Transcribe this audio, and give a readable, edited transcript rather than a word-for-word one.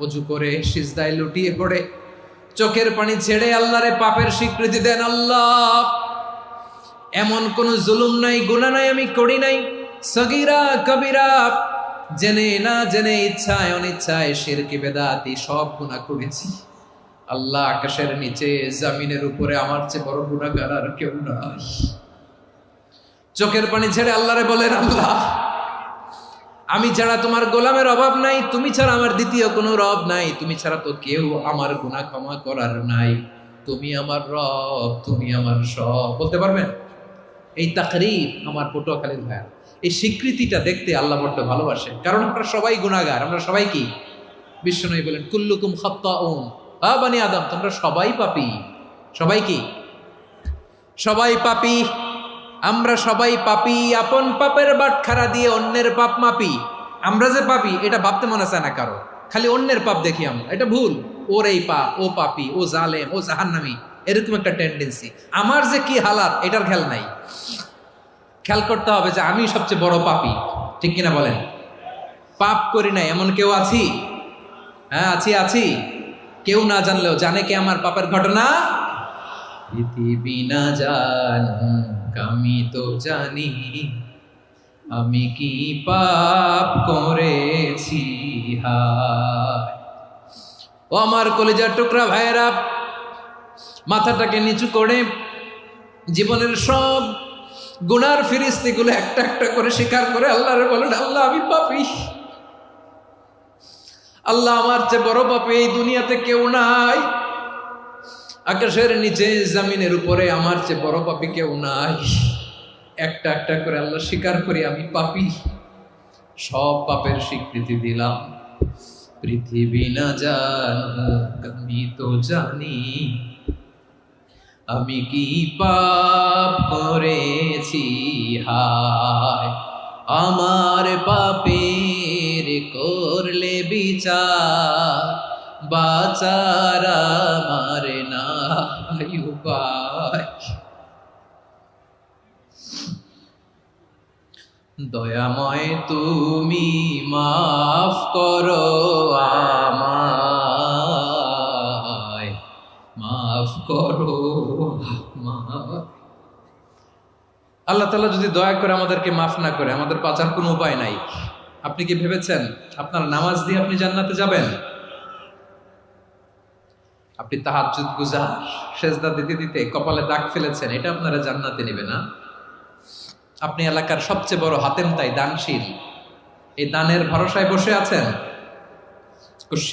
অজু করে সিজদায় লুটিয়ে পড়ে চোখের পানি ছেড়ে আল্লাহরে পাপের স্বীকৃতি দেন। আল্লাহ, এমন কোন জুলুম নাই, গুনাহ নাই আমি করি নাই, সগীরা কবিরা, জেনে না জেনে, ইচ্ছায় অনিচ্ছায়, শিরকি বেদাতি সব গুনাহ করেছি। আল্লাহ, আকাশের নিচে জমিনের উপরে আমার চেয়ে বড় গুনাহগার আর কেউ নাই। চোখের পানি ছেড়ে আল্লাহরে বলেন, আল্লাহ, আমি ছাড়া তোমার গোলামের অভাব নাই, তুমি ছাড়া আমার দ্বিতীয় কোনো রব নাই, তুমি ছাড়া তো কেউ আমার গুনাহ ক্ষমা করার নাই, তুমি আমার রব, তুমি আমার সব। বলতে পারবেন? এই তাকরীর আমার পটুয়াখালীর ভাইয়া, এই স্বীকৃতিটা দেখতে আল্লাহ বড্ড ভালোবাসে, কারণ আমরা সবাই গুনাহগার, আমরা সবাই কি? বিশ্বনবী বলেন, কুল্লুকুম খাত্তাউন, বানি আদম, তোমরা সবাই পাপী। সবাই কি? সবাই পাপী। আমরা সবাই পাপী, আপন পাপের বাটখারা দিয়ে অন্যের পাপ মাপি। আমরা যে পাপী এটা ভাবতে মনে চায় না কারো, খালি অন্যের পাপ দেখি আমরা, এটা ভুল। ওর এই পাপ, ও পাপী, ও জালেম, ও জাহান্নামী, এরকম একটা টেন্ডেন্সি। আমার যে কি হালাত এটার খেয়াল নাই। খেয়াল করতে হবে যে আমি সবচেয়ে বড় পাপী, ঠিক কিনা বলেন? পাপ করি নাই এমন কেউ আছি? হ্যাঁ, আছি। কেউ না জানলেও জানে কে আমার পাপের ঘটনা? পৃথিবী না জানুক আমি তো জানি, আমি কি পাপ করেছি। হায় ও আমার কলিজার টুকরা ভাইয়েরা, মাথাটাকে নিচু করে জীবনের সব গুনার ফিরিস্তিগুলো একটা একটা করে স্বীকার করে আল্লাহরে বলেন, আল্লাহ, আমি পাপী। আল্লাহ, আমার চেয়ে বড় পাপী এই দুনিয়াতে কেউ নাই। আকাশের নিচে জমিনের উপরে আমার চেয়ে বড় পাপী কেউ নাই। একটা একটা করে আল্লাহ স্বীকার করি আমি পাপী, সব পাপের স্বীকৃতি দিলাম। পৃথিবী না জানুক আমি তো জানি, আমি কি পাপ করেছি। হায় আমার পাপের করলে বিচার, বাঁচার আমার নাই উপায়। দয়াময় তুমি মাফ করো আমায়, মাফ করো আমায়। আল্লাহ তাআলা যদি দয়া করে আমাদেরকে মাফ না করে, আমাদের বাঁচার কোনো উপায় নাই। আপনি কি ভেবেছেন আপনার নামাজ দিয়ে আপনি জান্নাতে যাবেন? আপনি তাহাজ্জুদ গুজার, সেজদা দিতে দিতে কপালে দাগ ফেলেছেন, এটা আপনারা জান্নাতে নেবে না। আপনি এলাকার সবচেয়ে বড় হাতেম তাই, দানশীল, এই দানের ভরসায় বসে আছেন।